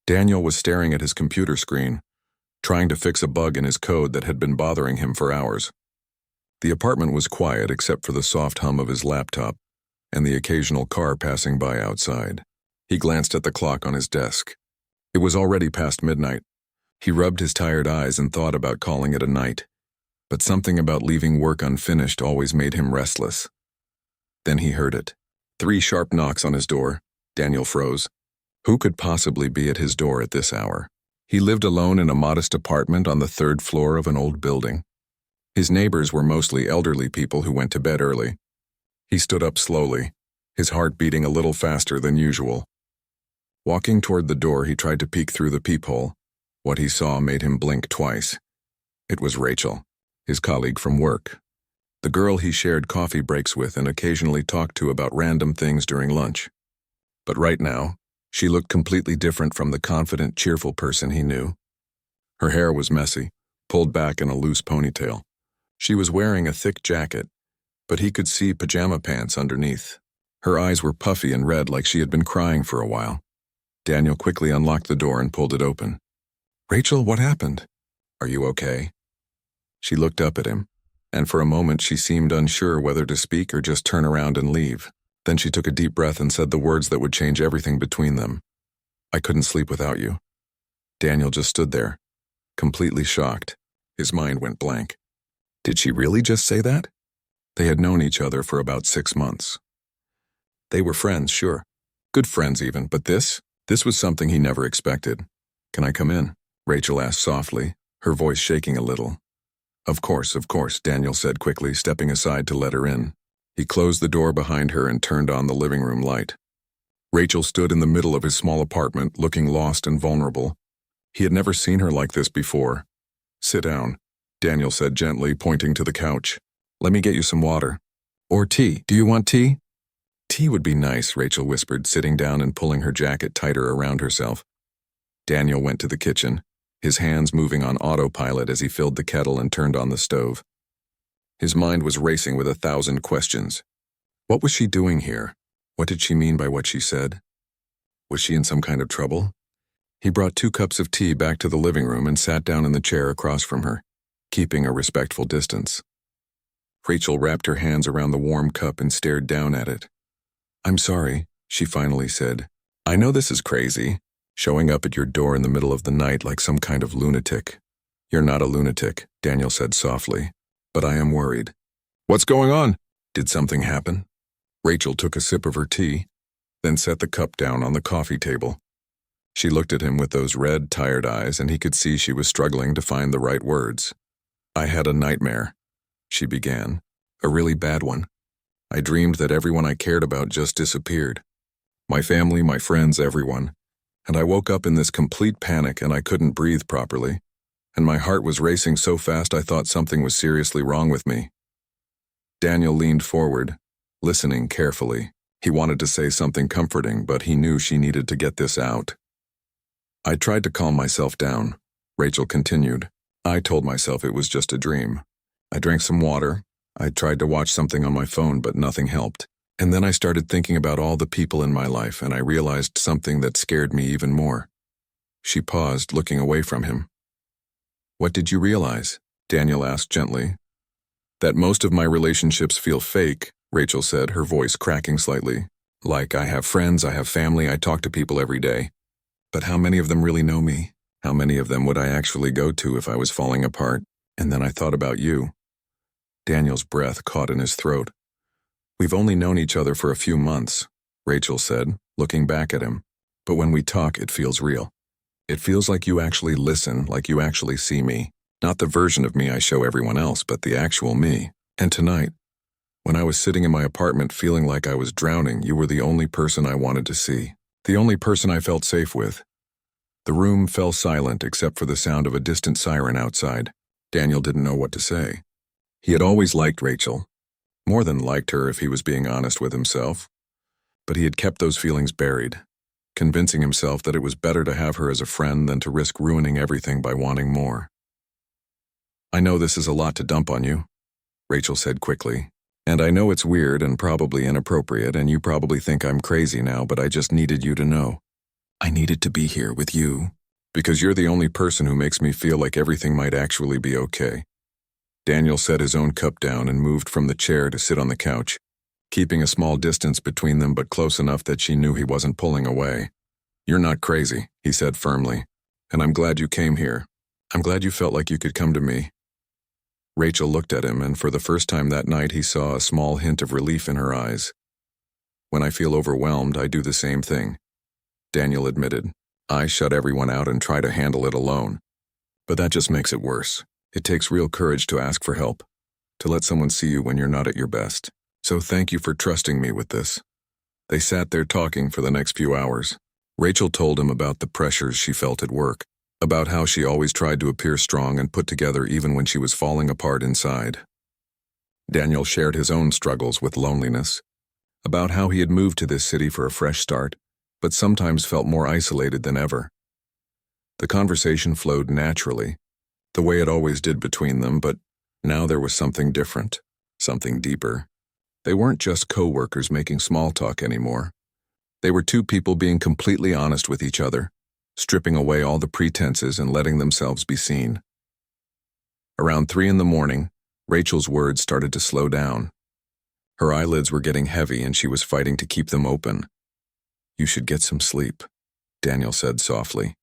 Daniel was staring at his computer screen, trying to fix a bug in his code that had been bothering him for hours. The apartment was quiet except for the soft hum of his laptop and the occasional car passing by outside. He glanced at the clock on his desk. It was already past midnight. He rubbed his tired eyes and thought about calling it a night, but something about leaving work unfinished always made him restless. Then he heard it. 3 sharp knocks on his door. Daniel froze. Who could possibly be at his door at this hour? He lived alone in a modest apartment on the 3rd floor of an old building. His neighbors were mostly elderly people who went to bed early. He stood up slowly, his heart beating a little faster than usual. Walking toward the door, he tried to peek through the peephole. What he saw made him blink twice. It was Rachel, his colleague from work. The girl he shared coffee breaks with and occasionally talked to about random things during lunch. But right now, she looked completely different from the confident, cheerful person he knew. Her hair was messy, pulled back in a loose ponytail. She was wearing a thick jacket, but he could see pajama pants underneath. Her eyes were puffy and red like she had been crying for a while. Daniel quickly unlocked the door and pulled it open. "Rachel, what happened? Are you okay?" She looked up at him, and for a moment she seemed unsure whether to speak or just turn around and leave. Then she took a deep breath and said the words that would change everything between them. "I couldn't sleep without you." Daniel just stood there, completely shocked. His mind went blank. Did she really just say that? They had known each other for about 6 months. They were friends, sure. Good friends even, but this was something he never expected. "Can I come in?" Rachel asked softly, her voice shaking a little. Of course," Daniel said quickly, stepping aside to let her in. He closed the door behind her and turned on the living room light. Rachel stood in the middle of his small apartment, looking lost and vulnerable. He had never seen her like this before. "Sit down," Daniel said gently, pointing to the couch. "Let me get you some water. Or tea. Do you want tea?" "Tea would be nice," Rachel whispered, sitting down and pulling her jacket tighter around herself. Daniel went to the kitchen, his hands moving on autopilot as he filled the kettle and turned on the stove. His mind was racing with 1,000 questions. What was she doing here? What did she mean by what she said? Was she in some kind of trouble? He brought 2 cups of tea back to the living room and sat down in the chair across from her, keeping a respectful distance. Rachel wrapped her hands around the warm cup and stared down at it. "I'm sorry," she finally said. "I know this is crazy, showing up at your door in the middle of the night like some kind of lunatic." "You're not a lunatic," Daniel said softly, "but I am worried." "What's going on?" "Did something happen?" Rachel took a sip of her tea, then set the cup down on the coffee table. She looked at him with those red, tired eyes, and he could see she was struggling to find the right words. "I had a nightmare," she began. "A really bad one. I dreamed that everyone I cared about just disappeared. My family, my friends, everyone. And I woke up in this complete panic and I couldn't breathe properly. And my heart was racing so fast I thought something was seriously wrong with me." Daniel leaned forward, listening carefully. He wanted to say something comforting, but he knew she needed to get this out. "I tried to calm myself down," Rachel continued. "I told myself it was just a dream. I drank some water. I tried to watch something on my phone, but nothing helped. And then I started thinking about all the people in my life, and I realized something that scared me even more." She paused, looking away from him. "What did you realize?" Daniel asked gently. "That most of my relationships feel fake," Rachel said, her voice cracking slightly. "Like, I have friends, I have family, I talk to people every day. But how many of them really know me? How many of them would I actually go to if I was falling apart? And then I thought about you." Daniel's breath caught in his throat. "We've only known each other for a few months," Rachel said, looking back at him. "But when we talk, it feels real. It feels like you actually listen, like you actually see me. Not the version of me I show everyone else, but the actual me. And tonight, when I was sitting in my apartment feeling like I was drowning, you were the only person I wanted to see. The only person I felt safe with." The room fell silent except for the sound of a distant siren outside. Daniel didn't know what to say. He had always liked Rachel. More than liked her if he was being honest with himself. But he had kept those feelings buried, convincing himself that it was better to have her as a friend than to risk ruining everything by wanting more. "I know this is a lot to dump on you," Rachel said quickly. "And I know it's weird and probably inappropriate, and you probably think I'm crazy now, but I just needed you to know. I needed to be here with you. Because you're the only person who makes me feel like everything might actually be okay. Daniel set his own cup down and moved from the chair to sit on the couch, keeping a small distance between them but close enough that she knew he wasn't pulling away. You're not crazy, he said firmly, and I'm glad you came here. I'm glad you felt like you could come to me. Rachel looked at him, and for the first time that night he saw a small hint of relief in her eyes. When I feel overwhelmed, I do the same thing, Daniel admitted. I shut everyone out and try to handle it alone. But that just makes it worse. It takes real courage to ask for help, to let someone see you when you're not at your best. So thank you for trusting me with this. They sat there talking for the next few hours. Rachel told him about the pressures she felt at work, about how she always tried to appear strong and put together even when she was falling apart inside. Daniel shared his own struggles with loneliness, about how he had moved to this city for a fresh start, but sometimes felt more isolated than ever. The conversation flowed naturally, the way it always did between them, but now there was something different, something deeper. They weren't just co-workers making small talk anymore. They were two people being completely honest with each other, stripping away all the pretenses and letting themselves be seen. Around 3 a.m, Rachel's words started to slow down. Her eyelids were getting heavy and she was fighting to keep them open. You should get some sleep, Daniel said softly.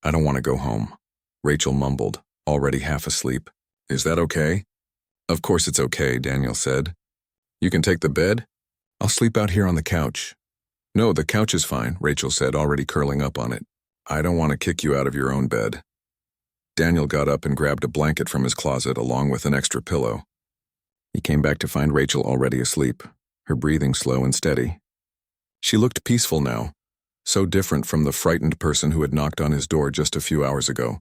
I don't want to go home, Rachel mumbled, already half asleep. Is that okay? Of course it's okay, Daniel said. You can take the bed? I'll sleep out here on the couch. No, the couch is fine, Rachel said, already curling up on it. I don't want to kick you out of your own bed. Daniel got up and grabbed a blanket from his closet along with an extra pillow. He came back to find Rachel already asleep, her breathing slow and steady. She looked peaceful now, so different from the frightened person who had knocked on his door just a few hours ago.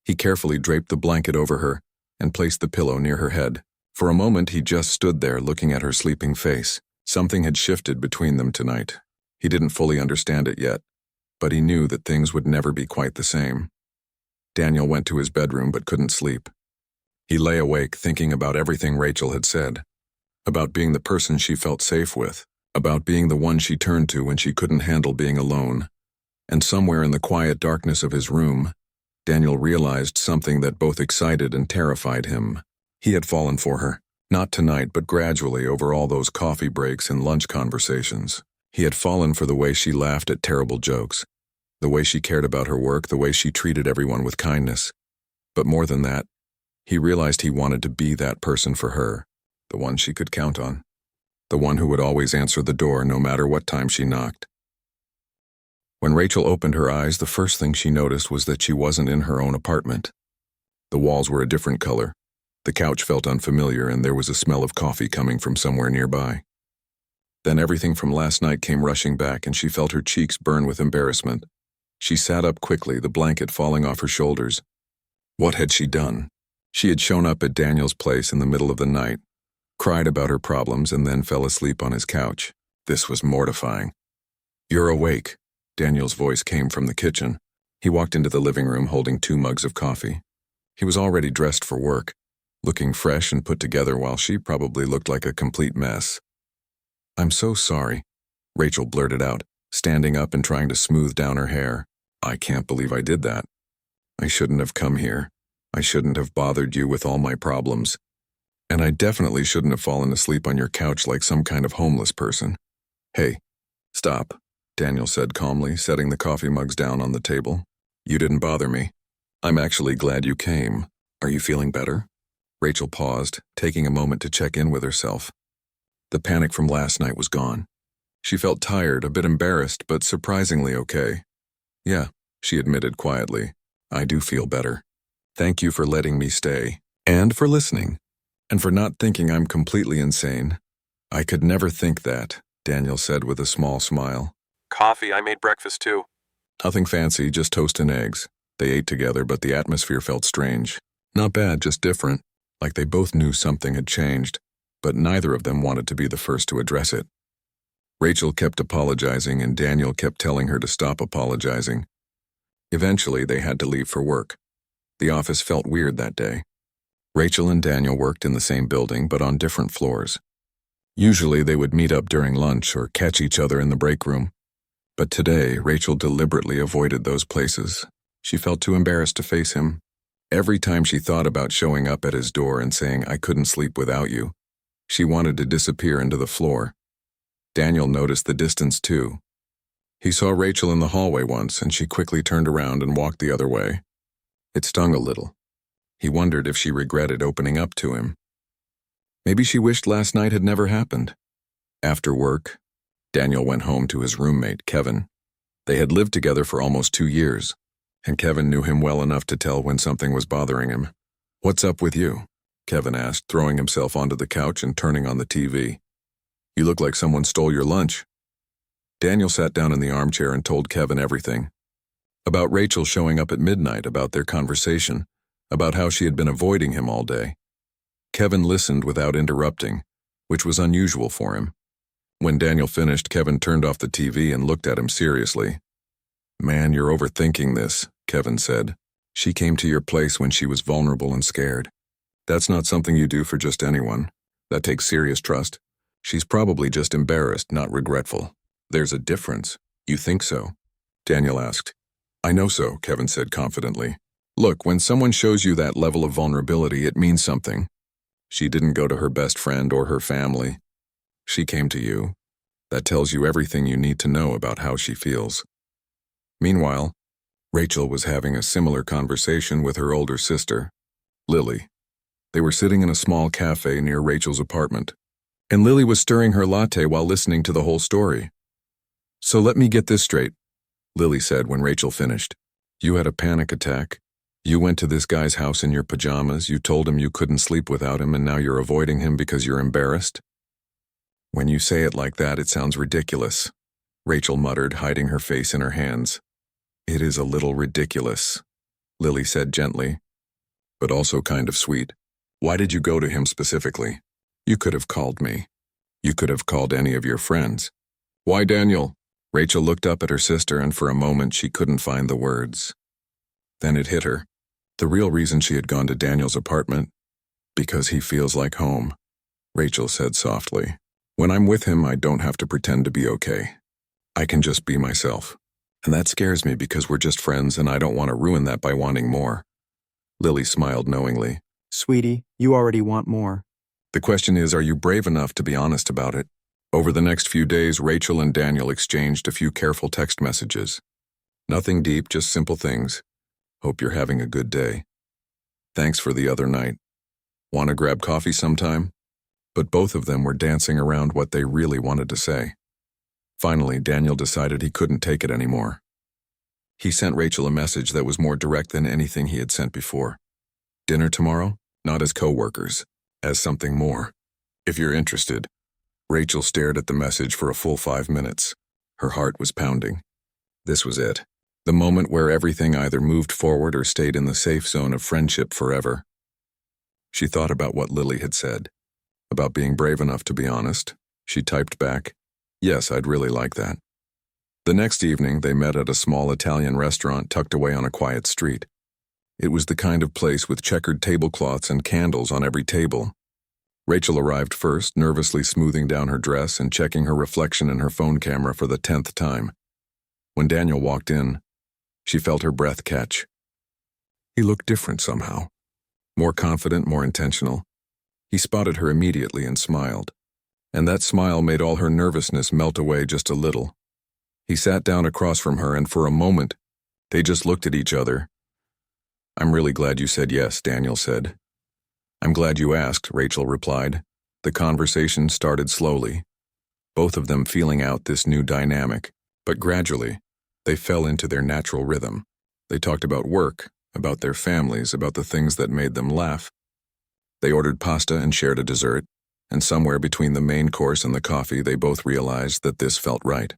He carefully draped the blanket over her and placed the pillow near her head. For a moment he just stood there looking at her sleeping face. Something had shifted between them tonight. He didn't fully understand it yet, but he knew that things would never be quite the same. Daniel went to his bedroom but couldn't sleep. He lay awake thinking about everything Rachel had said, about being the person she felt safe with, about being the one she turned to when she couldn't handle being alone. And somewhere in the quiet darkness of his room, Daniel realized something that both excited and terrified him. He had fallen for her, not tonight but gradually over all those coffee breaks and lunch conversations. He had fallen for the way she laughed at terrible jokes, the way she cared about her work, the way she treated everyone with kindness. But more than that, he realized he wanted to be that person for her, the one she could count on, the one who would always answer the door no matter what time she knocked. When Rachel opened her eyes, the first thing she noticed was that she wasn't in her own apartment. The walls were a different color. The couch felt unfamiliar, and there was a smell of coffee coming from somewhere nearby. Then everything from last night came rushing back, and she felt her cheeks burn with embarrassment. She sat up quickly, the blanket falling off her shoulders. What had she done? She had shown up at Daniel's place in the middle of the night, cried about her problems, and then fell asleep on his couch. This was mortifying. You're awake, Daniel's voice came from the kitchen. He walked into the living room holding 2 mugs of coffee. He was already dressed for work, looking fresh and put together while she probably looked like a complete mess. I'm so sorry, Rachel blurted out, standing up and trying to smooth down her hair. I can't believe I did that. I shouldn't have come here. I shouldn't have bothered you with all my problems. And I definitely shouldn't have fallen asleep on your couch like some kind of homeless person. Hey, stop, Daniel said calmly, setting the coffee mugs down on the table. You didn't bother me. I'm actually glad you came. Are you feeling better? Rachel paused, taking a moment to check in with herself. The panic from last night was gone. She felt tired, a bit embarrassed, but surprisingly okay. Yeah, she admitted quietly. I do feel better. Thank you for letting me stay, and for listening, and for not thinking I'm completely insane. I could never think that, Daniel said with a small smile. Coffee, I made breakfast too. Nothing fancy, just toast and eggs. They ate together, but the atmosphere felt strange. Not bad, just different, like they both knew something had changed, but neither of them wanted to be the first to address it. Rachel kept apologizing, and Daniel kept telling her to stop apologizing. Eventually, they had to leave for work. The office felt weird that day. Rachel and Daniel worked in the same building, but on different floors. Usually, they would meet up during lunch or catch each other in the break room. But today, Rachel deliberately avoided those places. She felt too embarrassed to face him. Every time she thought about showing up at his door and saying, "I couldn't sleep without you," she wanted to disappear into the floor. Daniel noticed the distance too. He saw Rachel in the hallway once, and she quickly turned around and walked the other way. It stung a little. He wondered if she regretted opening up to him. Maybe she wished last night had never happened. After work, Daniel went home to his roommate, Kevin. They had lived together for almost 2 years, and Kevin knew him well enough to tell when something was bothering him. "What's up with you?" Kevin asked, throwing himself onto the couch and turning on the TV. "You look like someone stole your lunch." Daniel sat down in the armchair and told Kevin everything. About Rachel showing up at midnight, about their conversation, about how she had been avoiding him all day. Kevin listened without interrupting, which was unusual for him. When Daniel finished, Kevin turned off the TV and looked at him seriously. "Man, you're overthinking this," Kevin said. "She came to your place when she was vulnerable and scared. That's not something you do for just anyone. That takes serious trust. She's probably just embarrassed, not regretful." "There's a difference." "You think so?" Daniel asked. "I know so," Kevin said confidently. "Look, when someone shows you that level of vulnerability, it means something. She didn't go to her best friend or her family. She came to you. That tells you everything you need to know about how she feels." Meanwhile, Rachel was having a similar conversation with her older sister, Lily. They were sitting in a small cafe near Rachel's apartment, and Lily was stirring her latte while listening to the whole story. "So let me get this straight," Lily said when Rachel finished. "You had a panic attack. You went to this guy's house in your pajamas, you told him you couldn't sleep without him, and now you're avoiding him because you're embarrassed?" "When you say it like that, it sounds ridiculous," Rachel muttered, hiding her face in her hands. "It is a little ridiculous," Lily said gently, but also kind of sweet. "Why did you go to him specifically? You could have called me. You could have called any of your friends." "Why, Daniel?" Rachel looked up at her sister, and for a moment she couldn't find the words. Then it hit her. The real reason she had gone to Daniel's apartment, "Because he feels like home," Rachel said softly. "When I'm with him, I don't have to pretend to be okay. I can just be myself. And that scares me because we're just friends and I don't want to ruin that by wanting more." Lily smiled knowingly. "Sweetie, you already want more." "The question is, are you brave enough to be honest about it?" Over the next few days, Rachel and Daniel exchanged a few careful text messages. Nothing deep, just simple things. "Hope you're having a good day. Thanks for the other night. Want to grab coffee sometime?" But both of them were dancing around what they really wanted to say. Finally, Daniel decided he couldn't take it anymore. He sent Rachel a message that was more direct than anything he had sent before. "Dinner tomorrow? Not as co-workers, as something more. If you're interested." Rachel stared at the message for a full 5 minutes. Her heart was pounding. This was it. The moment where everything either moved forward or stayed in the safe zone of friendship forever. She thought about what Lily had said, about being brave enough to be honest. She typed back, "Yes, I'd really like that." The next evening, they met at a small Italian restaurant tucked away on a quiet street. It was the kind of place with checkered tablecloths and candles on every table. Rachel arrived first, nervously smoothing down her dress and checking her reflection in her phone camera for the 10th time. When Daniel walked in, she felt her breath catch. He looked different somehow. More confident, more intentional. He spotted her immediately and smiled. And that smile made all her nervousness melt away just a little. He sat down across from her, and for a moment, they just looked at each other. "I'm really glad you said yes," Daniel said. "I'm glad you asked," Rachel replied. The conversation started slowly, both of them feeling out this new dynamic, but gradually, they fell into their natural rhythm. They talked about work, about their families, about the things that made them laugh. They ordered pasta and shared a dessert, and somewhere between the main course and the coffee, they both realized that this felt right.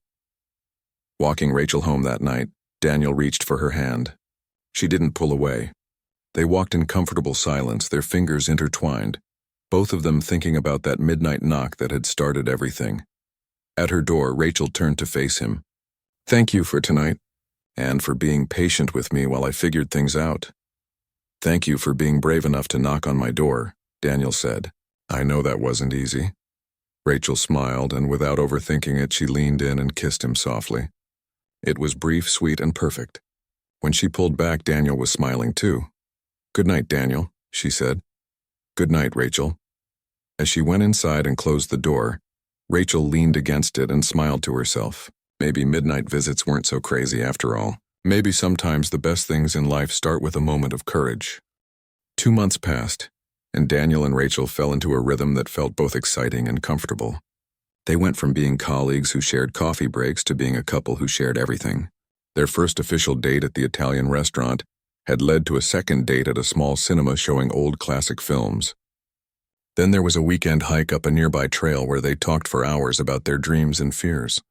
Walking Rachel home that night, Daniel reached for her hand. She didn't pull away. They walked in comfortable silence, their fingers intertwined, both of them thinking about that midnight knock that had started everything. At her door, Rachel turned to face him. "Thank you for tonight, and for being patient with me while I figured things out." "Thank you for being brave enough to knock on my door," Daniel said. "I know that wasn't easy." Rachel smiled, and without overthinking it, she leaned in and kissed him softly. It was brief, sweet, and perfect. When she pulled back, Daniel was smiling too. "Good night, Daniel," she said. "Good night, Rachel." As she went inside and closed the door, Rachel leaned against it and smiled to herself. Maybe midnight visits weren't so crazy after all. Maybe sometimes the best things in life start with a moment of courage. 2 months passed, and Daniel and Rachel fell into a rhythm that felt both exciting and comfortable. They went from being colleagues who shared coffee breaks to being a couple who shared everything. Their first official date at the Italian restaurant had led to a second date at a small cinema showing old classic films. Then there was a weekend hike up a nearby trail where they talked for hours about their dreams and fears.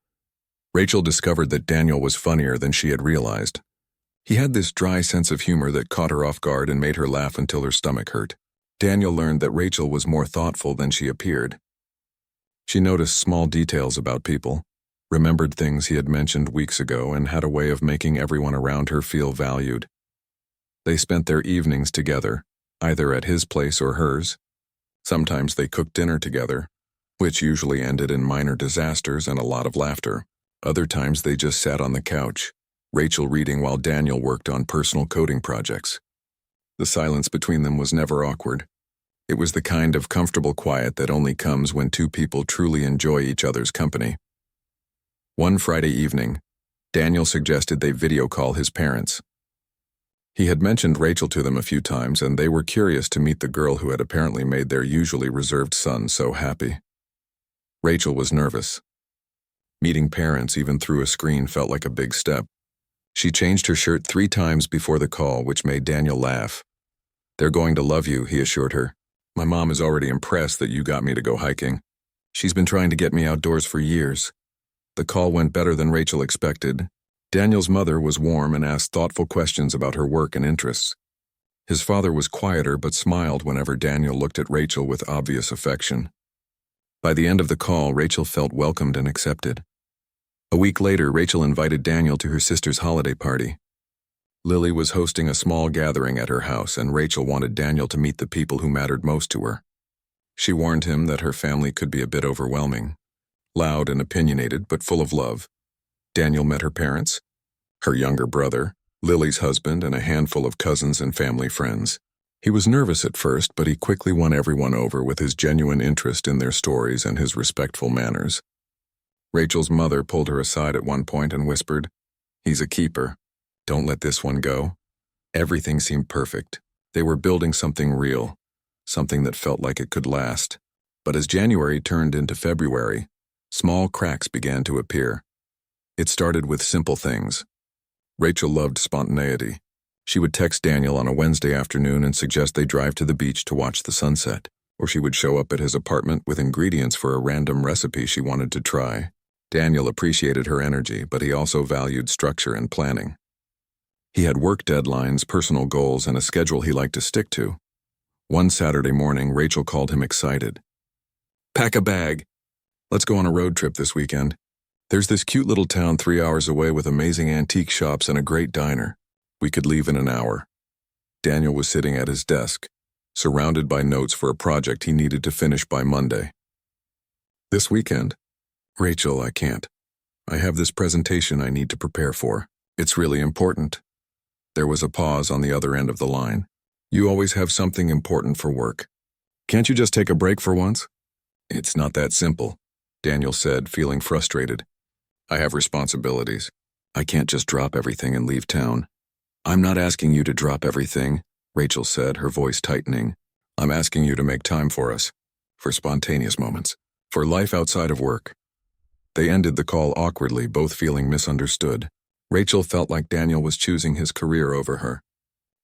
Rachel discovered that Daniel was funnier than she had realized. He had this dry sense of humor that caught her off guard and made her laugh until her stomach hurt. Daniel learned that Rachel was more thoughtful than she appeared. She noticed small details about people, remembered things he had mentioned weeks ago, and had a way of making everyone around her feel valued. They spent their evenings together, either at his place or hers. Sometimes they cooked dinner together, which usually ended in minor disasters and a lot of laughter. Other times they just sat on the couch, Rachel reading while Daniel worked on personal coding projects. The silence between them was never awkward. It was the kind of comfortable quiet that only comes when two people truly enjoy each other's company. One Friday evening, Daniel suggested they video call his parents. He had mentioned Rachel to them a few times, and they were curious to meet the girl who had apparently made their usually reserved son so happy. Rachel was nervous. Meeting parents even through a screen felt like a big step. She changed her shirt 3 times before the call, which made Daniel laugh. "They're going to love you," he assured her. "My mom is already impressed that you got me to go hiking. She's been trying to get me outdoors for years." The call went better than Rachel expected. Daniel's mother was warm and asked thoughtful questions about her work and interests. His father was quieter but smiled whenever Daniel looked at Rachel with obvious affection. By the end of the call, Rachel felt welcomed and accepted. A week later, Rachel invited Daniel to her sister's holiday party. Lily was hosting a small gathering at her house, and Rachel wanted Daniel to meet the people who mattered most to her. She warned him that her family could be a bit overwhelming, loud and opinionated, but full of love. Daniel met her parents, her younger brother, Lily's husband, and a handful of cousins and family friends. He was nervous at first, but he quickly won everyone over with his genuine interest in their stories and his respectful manners. Rachel's mother pulled her aside at one point and whispered, "He's a keeper. Don't let this one go." Everything seemed perfect. They were building something real, something that felt like it could last. But as January turned into February, small cracks began to appear. It started with simple things. Rachel loved spontaneity. She would text Daniel on a Wednesday afternoon and suggest they drive to the beach to watch the sunset, or she would show up at his apartment with ingredients for a random recipe she wanted to try. Daniel appreciated her energy, but he also valued structure and planning. He had work deadlines, personal goals, and a schedule he liked to stick to. One Saturday morning, Rachel called him excited. "Pack a bag. Let's go on a road trip this weekend. There's this cute little town 3 hours away with amazing antique shops and a great diner. We could leave in an hour." Daniel was sitting at his desk, surrounded by notes for a project he needed to finish by Monday. "This weekend? Rachel, I can't. I have this presentation I need to prepare for. It's really important." There was a pause on the other end of the line. "You always have something important for work. Can't you just take a break for once?" "It's not that simple," Daniel said, feeling frustrated. "I have responsibilities. I can't just drop everything and leave town." "I'm not asking you to drop everything," Rachel said, her voice tightening. "I'm asking you to make time for us, for spontaneous moments, for life outside of work." They ended the call awkwardly, both feeling misunderstood. Rachel felt like Daniel was choosing his career over her.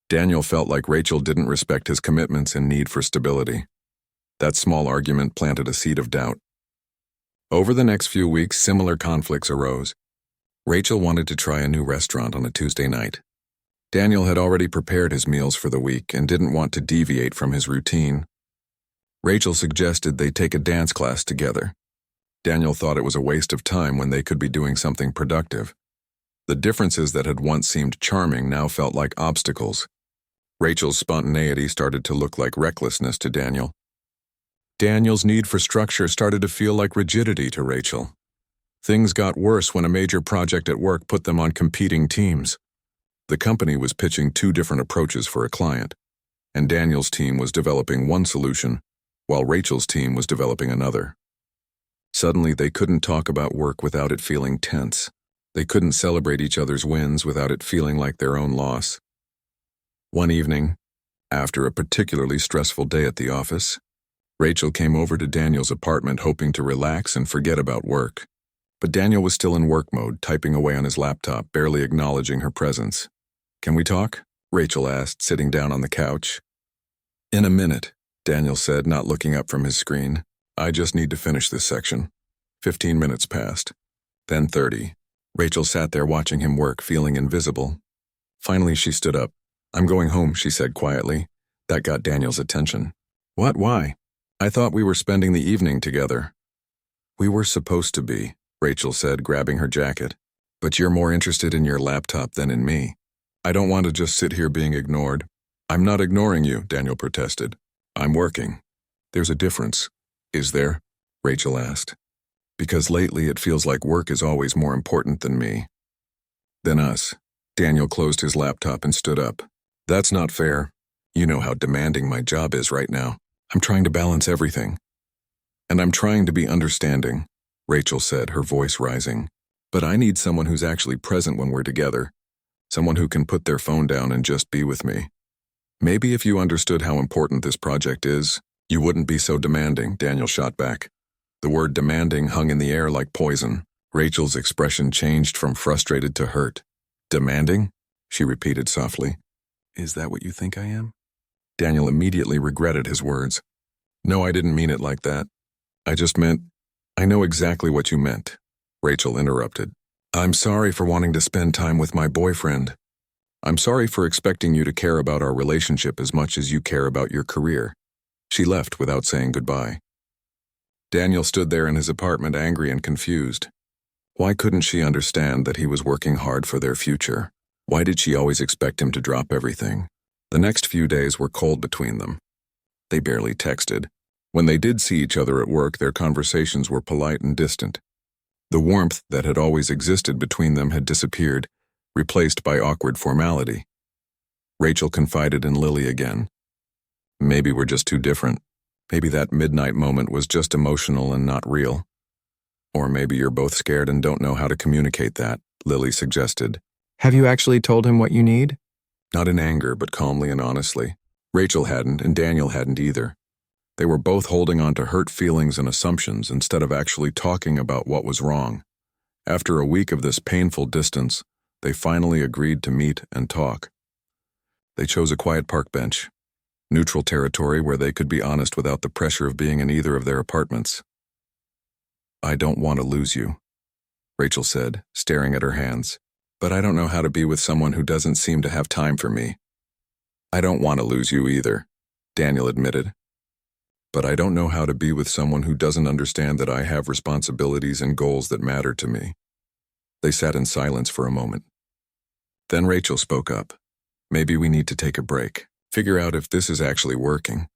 Daniel felt like Rachel didn't respect his commitments and need for stability. That small argument planted a seed of doubt. Over the next few weeks, similar conflicts arose. Rachel wanted to try a new restaurant on a Tuesday night. Daniel had already prepared his meals for the week and didn't want to deviate from his routine. Rachel suggested they take a dance class together. Daniel thought it was a waste of time when they could be doing something productive. The differences that had once seemed charming now felt like obstacles. Rachel's spontaneity started to look like recklessness to Daniel. Daniel's need for structure started to feel like rigidity to Rachel. Things got worse when a major project at work put them on competing teams. The company was pitching two different approaches for a client, and Daniel's team was developing one solution, while Rachel's team was developing another. Suddenly, they couldn't talk about work without it feeling tense. They couldn't celebrate each other's wins without it feeling like their own loss. One evening, after a particularly stressful day at the office, Rachel came over to Daniel's apartment hoping to relax and forget about work. But Daniel was still in work mode, typing away on his laptop, barely acknowledging her presence. "Can we talk?" Rachel asked, sitting down on the couch. "In a minute," Daniel said, not looking up from his screen. "I just need to finish this section." 15 minutes passed. Then 30. Rachel sat there watching him work, feeling invisible. Finally, she stood up. "I'm going home," she said quietly. That got Daniel's attention. "What? Why? I thought we were spending the evening together." "We were supposed to be," Rachel said, grabbing her jacket. "But you're more interested in your laptop than in me. I don't want to just sit here being ignored." "I'm not ignoring you," Daniel protested. "I'm working." "There's a difference." "Is there?" Rachel asked. "Because lately it feels like work is always more important than me." "Than us." Daniel closed his laptop and stood up. "That's not fair. You know how demanding my job is right now. I'm trying to balance everything. And I'm trying to be understanding," Rachel said, her voice rising. "But I need someone who's actually present when we're together. Someone who can put their phone down and just be with me. Maybe if you understood how important this project is, you wouldn't be so demanding," Daniel shot back. The word demanding hung in the air like poison. Rachel's expression changed from frustrated to hurt. "Demanding?" she repeated softly. "Is that what you think I am?" Daniel immediately regretted his words. "No, I didn't mean it like that. I just meant—" "I know exactly what you meant," Rachel interrupted. "I'm sorry for wanting to spend time with my boyfriend. I'm sorry for expecting you to care about our relationship as much as you care about your career." She left without saying goodbye. Daniel stood there in his apartment, angry and confused. Why couldn't she understand that he was working hard for their future? Why did she always expect him to drop everything? The next few days were cold between them. They barely texted. When they did see each other at work, their conversations were polite and distant. The warmth that had always existed between them had disappeared, replaced by awkward formality. Rachel confided in Lily again. "Maybe we're just too different. Maybe that midnight moment was just emotional and not real. Or maybe you're both scared and don't know how to communicate that," Lily suggested. Have you actually told him what you need? Not in anger, but calmly and honestly. Rachel hadn't, and Daniel hadn't either. They were both holding on to hurt feelings and assumptions instead of actually talking about what was wrong. After a week of this painful distance, they finally agreed to meet and talk. They chose a quiet park bench, neutral territory where they could be honest without the pressure of being in either of their apartments. "I don't want to lose you," Rachel said, staring at her hands. "But I don't know how to be with someone who doesn't seem to have time for me." "I don't want to lose you either," Daniel admitted. "But I don't know how to be with someone who doesn't understand that I have responsibilities and goals that matter to me." They sat in silence for a moment. Then Rachel spoke up. "Maybe we need to take a break. Figure out if this is actually working."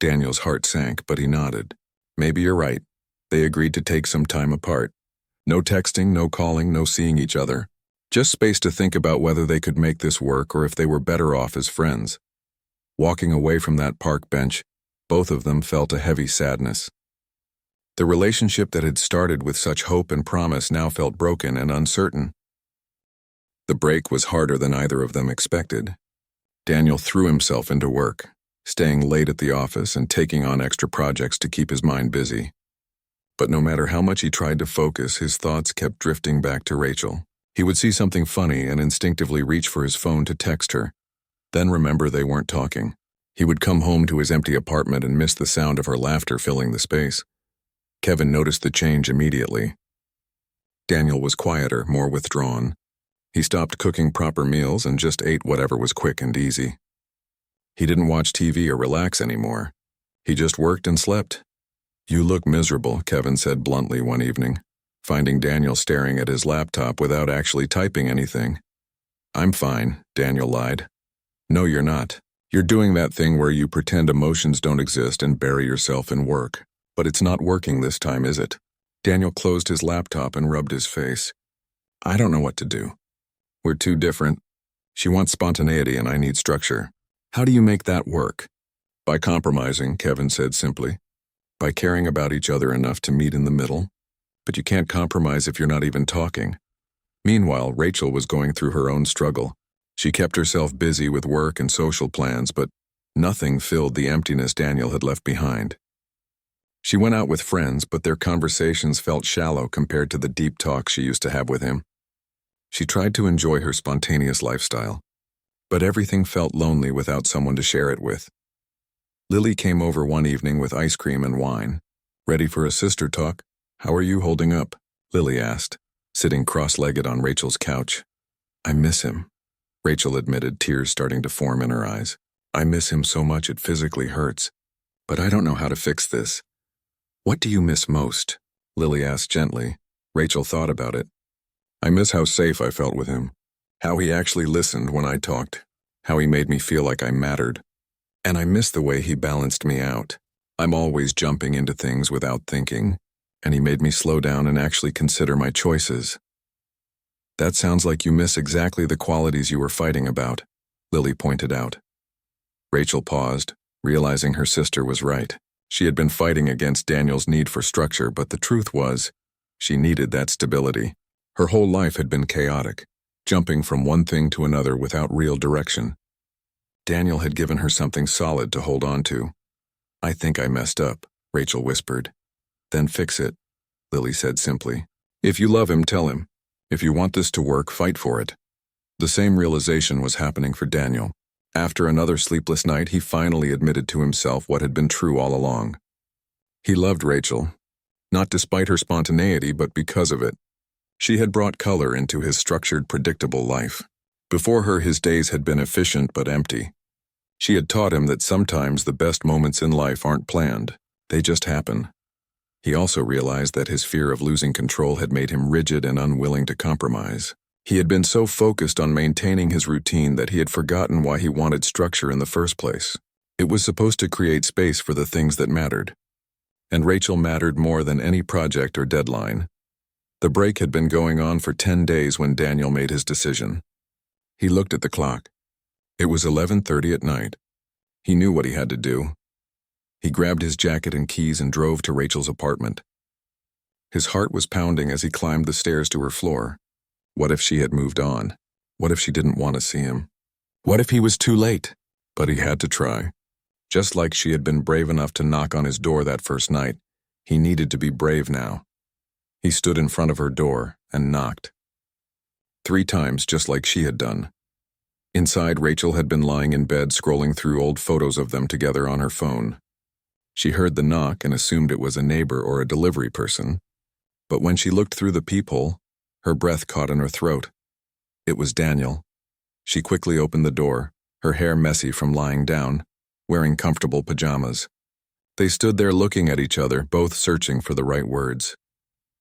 Daniel's heart sank, but he nodded. "Maybe you're right." They agreed to take some time apart. No texting, no calling, no seeing each other. Just space to think about whether they could make this work or if they were better off as friends. Walking away from that park bench, both of them felt a heavy sadness. The relationship that had started with such hope and promise now felt broken and uncertain. The break was harder than either of them expected. Daniel threw himself into work, staying late at the office and taking on extra projects to keep his mind busy. But no matter how much he tried to focus, his thoughts kept drifting back to Rachel. He would see something funny and instinctively reach for his phone to text her, then remember they weren't talking. He would come home to his empty apartment and miss the sound of her laughter filling the space. Kevin noticed the change immediately. Daniel was quieter, more withdrawn. He stopped cooking proper meals and just ate whatever was quick and easy. He didn't watch TV or relax anymore. He just worked and slept. "You look miserable," Kevin said bluntly one evening, finding Daniel staring at his laptop without actually typing anything. "I'm fine," Daniel lied. "No, you're not. You're doing that thing where you pretend emotions don't exist and bury yourself in work. But it's not working this time, is it?" Daniel closed his laptop and rubbed his face. I don't know what to do. We're too different. She wants spontaneity and I need structure. How do you make that work? By compromising, Kevin said simply. By caring about each other enough to meet in the middle. But you can't compromise if you're not even talking. Meanwhile, Rachel was going through her own struggle. She kept herself busy with work and social plans, but nothing filled the emptiness Daniel had left behind. She went out with friends, but their conversations felt shallow compared to the deep talks she used to have with him. She tried to enjoy her spontaneous lifestyle, but everything felt lonely without someone to share it with. Lily came over one evening with ice cream and wine. Ready for a sister talk? How are you holding up? Lily asked, sitting cross-legged on Rachel's couch. I miss him, Rachel admitted, tears starting to form in her eyes. I miss him so much it physically hurts. But I don't know how to fix this. What do you miss most? Lily asked gently. Rachel thought about it. I miss how safe I felt with him. How he actually listened when I talked. How he made me feel like I mattered. And I miss the way he balanced me out. I'm always jumping into things without thinking, and he made me slow down and actually consider my choices. That sounds like you miss exactly the qualities you were fighting about, Lily pointed out. Rachel paused, realizing her sister was right. She had been fighting against Daniel's need for structure, but the truth was, she needed that stability. Her whole life had been chaotic, jumping from one thing to another without real direction. Daniel had given her something solid to hold on to. I think I messed up, Rachel whispered. Then fix it, Lily said simply. If you love him, tell him. If you want this to work, fight for it. The same realization was happening for Daniel. After another sleepless night, he finally admitted to himself what had been true all along. He loved Rachel, not despite her spontaneity, but because of it. She had brought color into his structured, predictable life. Before her, his days had been efficient but empty. She had taught him that sometimes the best moments in life aren't planned, they just happen. He also realized that his fear of losing control had made him rigid and unwilling to compromise. He had been so focused on maintaining his routine that he had forgotten why he wanted structure in the first place. It was supposed to create space for the things that mattered. And Rachel mattered more than any project or deadline. The break had been going on for 10 days when Daniel made his decision. He looked at the clock. It was 11:30 at night. He knew what he had to do. He grabbed his jacket and keys and drove to Rachel's apartment. His heart was pounding as he climbed the stairs to her floor. What if she had moved on? What if she didn't want to see him? What if he was too late? But he had to try. Just like she had been brave enough to knock on his door that first night, he needed to be brave now. He stood in front of her door and knocked. 3 times, just like she had done. Inside, Rachel had been lying in bed scrolling through old photos of them together on her phone. She heard the knock and assumed it was a neighbor or a delivery person. But when she looked through the peephole, her breath caught in her throat. It was Daniel. She quickly opened the door, her hair messy from lying down, wearing comfortable pajamas. They stood there looking at each other, both searching for the right words.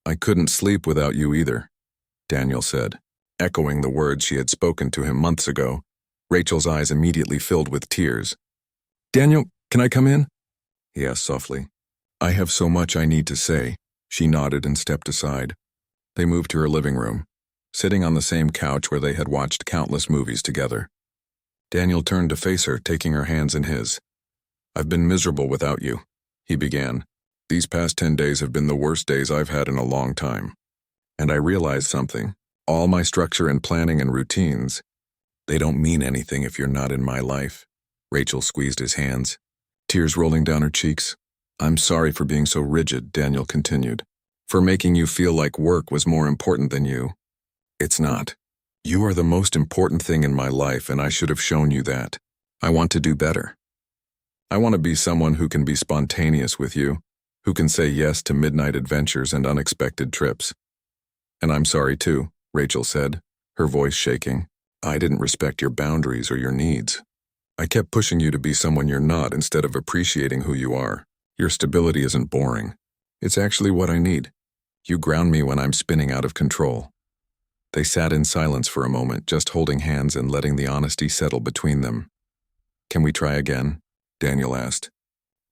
I couldn't sleep without you either, Daniel said, echoing the words she had spoken to him months ago. Rachel's eyes immediately filled with tears. Daniel, can I come in? He asked softly. I have so much I need to say. She nodded and stepped aside. They moved to her living room, sitting on the same couch where they had watched countless movies together. Daniel turned to face her, taking her hands in his. I've been miserable without you, he began. These past 10 days have been the worst days I've had in a long time. And I realized something. All my structure and planning and routines, they don't mean anything if you're not in my life. Rachel squeezed his hands, tears rolling down her cheeks. I'm sorry for being so rigid, Daniel continued. For making you feel like work was more important than you. It's not. You are the most important thing in my life, and I should have shown you that. I want to do better. I want to be someone who can be spontaneous with you, who can say yes to midnight adventures and unexpected trips. And I'm sorry too, Rachel said, her voice shaking. I didn't respect your boundaries or your needs. I kept pushing you to be someone you're not instead of appreciating who you are. Your stability isn't boring. It's actually what I need. You ground me when I'm spinning out of control. They sat in silence for a moment, just holding hands and letting the honesty settle between them. Can we try again? Daniel asked.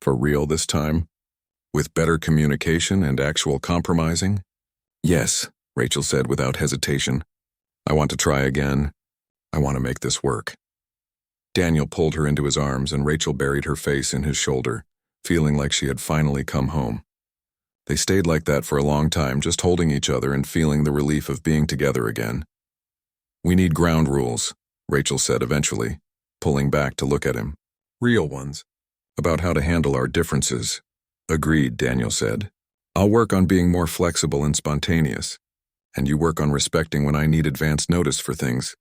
For real this time? With better communication and actual compromising? Yes, Rachel said without hesitation. I want to try again. I want to make this work. Daniel pulled her into his arms and Rachel buried her face in his shoulder, feeling like she had finally come home. They stayed like that for a long time, just holding each other and feeling the relief of being together again. We need ground rules, Rachel said eventually, pulling back to look at him. Real ones. About how to handle our differences. Agreed, Daniel said. I'll work on being more flexible and spontaneous. And you work on respecting when I need advance notice for things.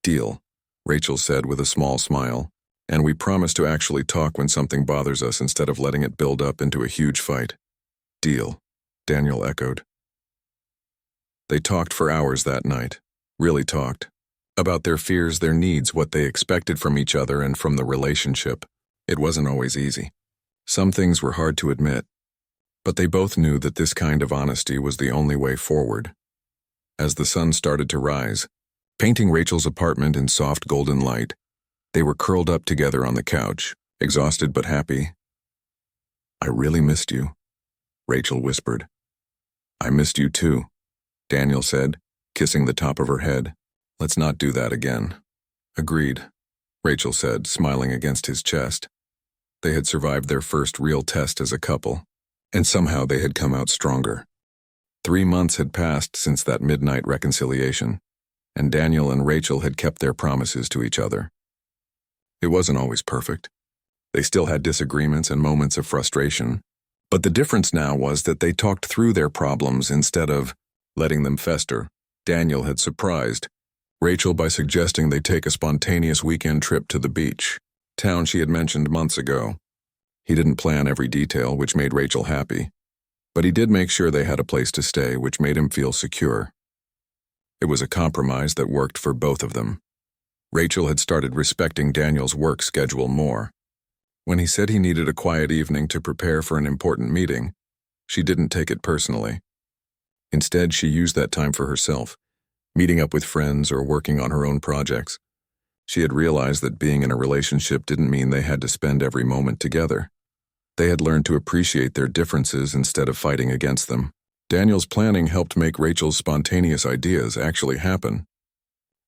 Deal, Rachel said with a small smile, and we promise to actually talk when something bothers us instead of letting it build up into a huge fight. Deal, Daniel echoed. They talked for hours that night, really talked, about their fears, their needs, what they expected from each other and from the relationship. It wasn't always easy. Some things were hard to admit, but they both knew that this kind of honesty was the only way forward. As the sun started to rise, painting Rachel's apartment in soft golden light, they were curled up together on the couch, exhausted but happy. I really missed you, Rachel whispered. I missed you too, Daniel said, kissing the top of her head. Let's not do that again. Agreed, Rachel said, smiling against his chest. They had survived their first real test as a couple, and somehow they had come out stronger. 3 months had passed since that midnight reconciliation, and Daniel and Rachel had kept their promises to each other. It wasn't always perfect. They still had disagreements and moments of frustration, but the difference now was that they talked through their problems instead of letting them fester. Daniel had surprised Rachel by suggesting they take a spontaneous weekend trip to the beach, town she had mentioned months ago. He didn't plan every detail, which made Rachel happy, but he did make sure they had a place to stay, which made him feel secure. It was a compromise that worked for both of them. Rachel had started respecting Daniel's work schedule more. When he said he needed a quiet evening to prepare for an important meeting, she didn't take it personally. Instead, she used that time for herself, meeting up with friends or working on her own projects. She had realized that being in a relationship didn't mean they had to spend every moment together. They had learned to appreciate their differences instead of fighting against them. Daniel's planning helped make Rachel's spontaneous ideas actually happen.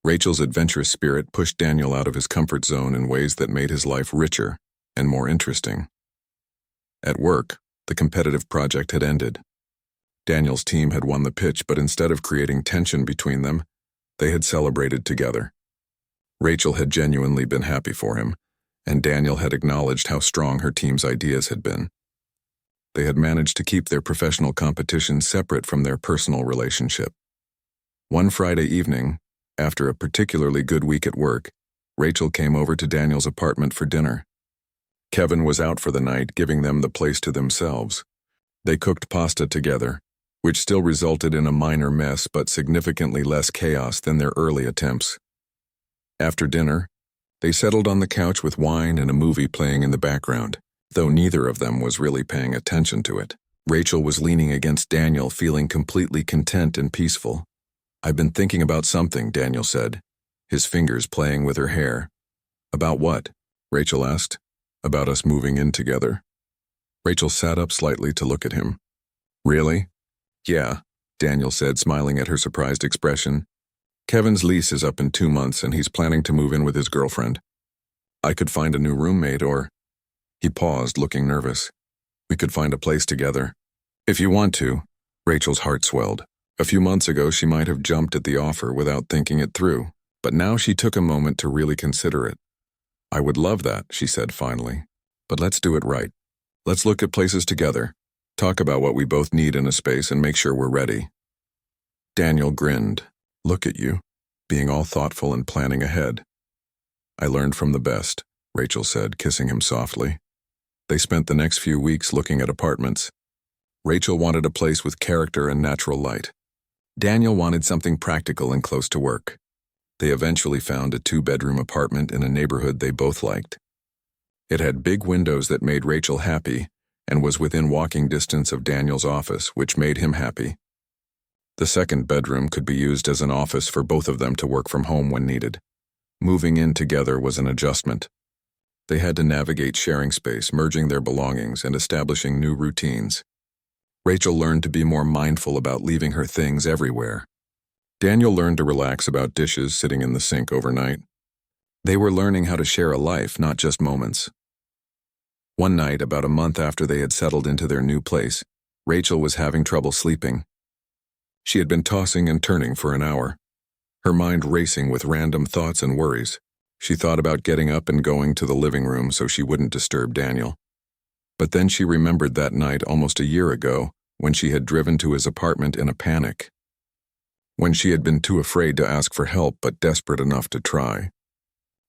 Rachel's adventurous spirit pushed Daniel out of his comfort zone in ways that made his life richer and more interesting. At work, the competitive project had ended. Daniel's team had won the pitch, but instead of creating tension between them, they had celebrated together. Rachel had genuinely been happy for him, and Daniel had acknowledged how strong her team's ideas had been. They had managed to keep their professional competition separate from their personal relationship. One Friday evening, after a particularly good week at work, Rachel came over to Daniel's apartment for dinner. Kevin was out for the night, giving them the place to themselves. They cooked pasta together, which still resulted in a minor mess but significantly less chaos than their early attempts. After dinner, they settled on the couch with wine and a movie playing in the background, though neither of them was really paying attention to it. Rachel was leaning against Daniel, feeling completely content and peaceful. I've been thinking about something, Daniel said, his fingers playing with her hair. About what? Rachel asked. About us moving in together. Rachel sat up slightly to look at him. Really? Yeah, Daniel said, smiling at her surprised expression. Kevin's lease is up in 2 months and he's planning to move in with his girlfriend. I could find a new roommate or... He paused, looking nervous. We could find a place together. If you want to. Rachel's heart swelled. A few months ago, she might have jumped at the offer without thinking it through, but now she took a moment to really consider it. I would love that, she said finally. But let's do it right. Let's look at places together, talk about what we both need in a space and make sure we're ready. Daniel grinned. Look at you, being all thoughtful and planning ahead. I learned from the best, Rachel said, kissing him softly. They spent the next few weeks looking at apartments. Rachel wanted a place with character and natural light. Daniel wanted something practical and close to work. They eventually found a 2-bedroom apartment in a neighborhood they both liked. It had big windows that made Rachel happy and was within walking distance of Daniel's office, which made him happy. The 2nd bedroom could be used as an office for both of them to work from home when needed. Moving in together was an adjustment. They had to navigate sharing space, merging their belongings, and establishing new routines. Rachel learned to be more mindful about leaving her things everywhere. Daniel learned to relax about dishes sitting in the sink overnight. They were learning how to share a life, not just moments. One night, about a month after they had settled into their new place, Rachel was having trouble sleeping. She had been tossing and turning for an hour, her mind racing with random thoughts and worries. She thought about getting up and going to the living room so she wouldn't disturb Daniel. But then she remembered that night almost a year ago when she had driven to his apartment in a panic. When she had been too afraid to ask for help but desperate enough to try.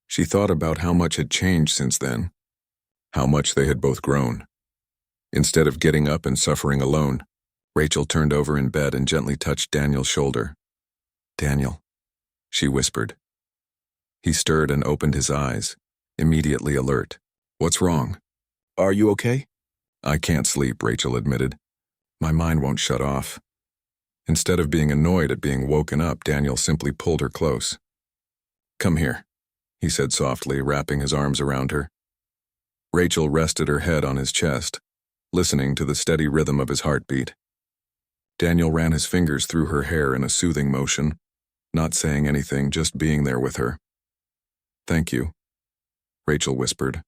She thought about how much had changed since then, how much they had both grown. Instead of getting up and suffering alone, Rachel turned over in bed and gently touched Daniel's shoulder. "Daniel," she whispered. He stirred and opened his eyes, immediately alert. "What's wrong?" "Are you okay?" "I can't sleep," Rachel admitted. "My mind won't shut off." Instead of being annoyed at being woken up, Daniel simply pulled her close. "Come here," he said softly, wrapping his arms around her. Rachel rested her head on his chest, listening to the steady rhythm of his heartbeat. Daniel ran his fingers through her hair in a soothing motion, not saying anything, just being there with her. "Thank you," Rachel whispered.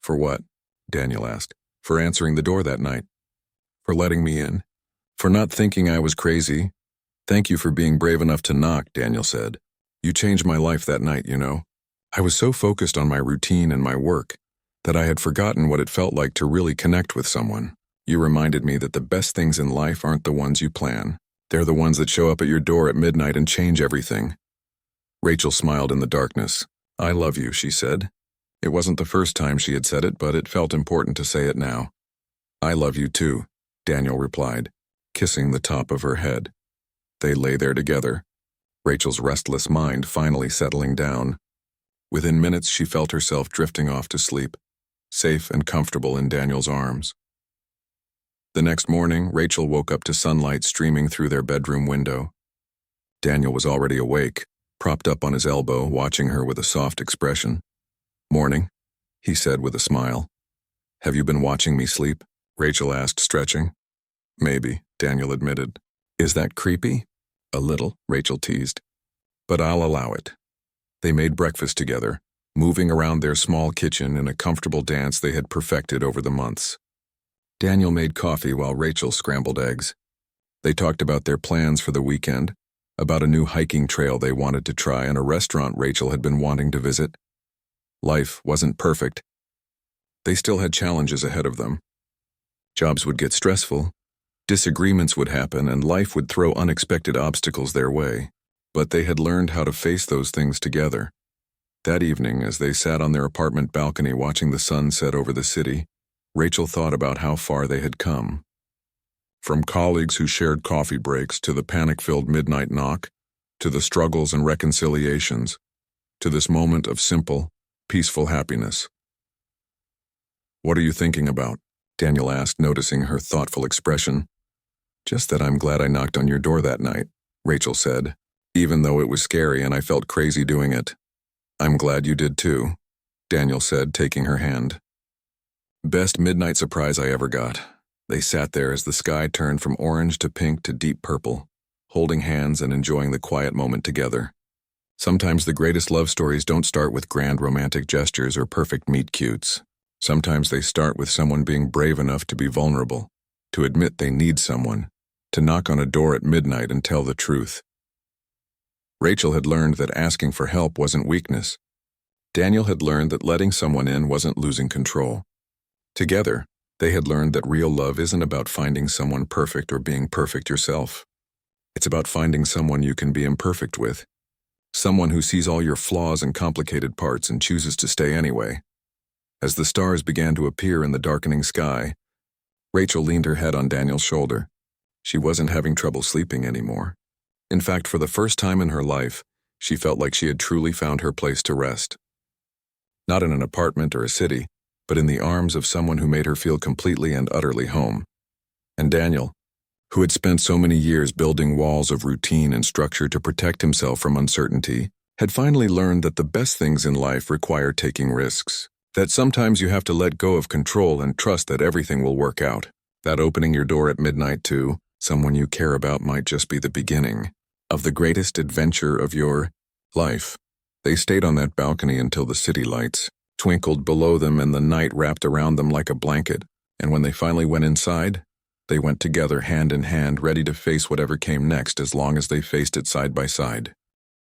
"For what?" Daniel asked. "For answering the door that night. For letting me in. For not thinking I was crazy. Thank you for being brave enough to knock," Daniel said. "You changed my life that night, you know. I was so focused on my routine and my work that I had forgotten what it felt like to really connect with someone. You reminded me that the best things in life aren't the ones you plan. They're the ones that show up at your door at midnight and change everything." Rachel smiled in the darkness. "I love you," she said. It wasn't the first time she had said it, but it felt important to say it now. "I love you too," Daniel replied, kissing the top of her head. They lay there together, Rachel's restless mind finally settling down. Within minutes, she felt herself drifting off to sleep, safe and comfortable in Daniel's arms. The next morning, Rachel woke up to sunlight streaming through their bedroom window. Daniel was already awake, propped up on his elbow, watching her with a soft expression. "Morning," he said with a smile. "Have you been watching me sleep?" Rachel asked, stretching. "Maybe," Daniel admitted. "Is that creepy?" "A little," Rachel teased. "But I'll allow it." They made breakfast together, moving around their small kitchen in a comfortable dance they had perfected over the months. Daniel made coffee while Rachel scrambled eggs. They talked about their plans for the weekend, about a new hiking trail they wanted to try and a restaurant Rachel had been wanting to visit. Life wasn't perfect. They still had challenges ahead of them. Jobs would get stressful, disagreements would happen, and life would throw unexpected obstacles their way. But they had learned how to face those things together. That evening, as they sat on their apartment balcony watching the sun set over the city, Rachel thought about how far they had come. From colleagues who shared coffee breaks to the panic-filled midnight knock, to the struggles and reconciliations, to this moment of simple, peaceful happiness. "What are you thinking about?" Daniel asked, noticing her thoughtful expression. "Just that I'm glad I knocked on your door that night," Rachel said, "even though it was scary and I felt crazy doing it." "I'm glad you did too," Daniel said, taking her hand. Best midnight surprise I ever got. They sat there as the sky turned from orange to pink to deep purple, holding hands and enjoying the quiet moment together. Sometimes the greatest love stories don't start with grand romantic gestures or perfect meet-cutes. Sometimes they start with someone being brave enough to be vulnerable, to admit they need someone, to knock on a door at midnight and tell the truth. Rachel had learned that asking for help wasn't weakness. Daniel had learned that letting someone in wasn't losing control. Together, they had learned that real love isn't about finding someone perfect or being perfect yourself. It's about finding someone you can be imperfect with. Someone who sees all your flaws and complicated parts and chooses to stay anyway. As the stars began to appear in the darkening sky, Rachel leaned her head on Daniel's shoulder. She wasn't having trouble sleeping anymore. In fact, for the first time in her life, she felt like she had truly found her place to rest. Not in an apartment or a city, but in the arms of someone who made her feel completely and utterly home. And Daniel, who had spent so many years building walls of routine and structure to protect himself from uncertainty, had finally learned that the best things in life require taking risks. That sometimes you have to let go of control and trust that everything will work out. That opening your door at midnight to someone you care about might just be the beginning of the greatest adventure of your life. They stayed on that balcony until the city lights twinkled below them and the night wrapped around them like a blanket. And when they finally went inside, they went together hand in hand, ready to face whatever came next as long as they faced it side by side.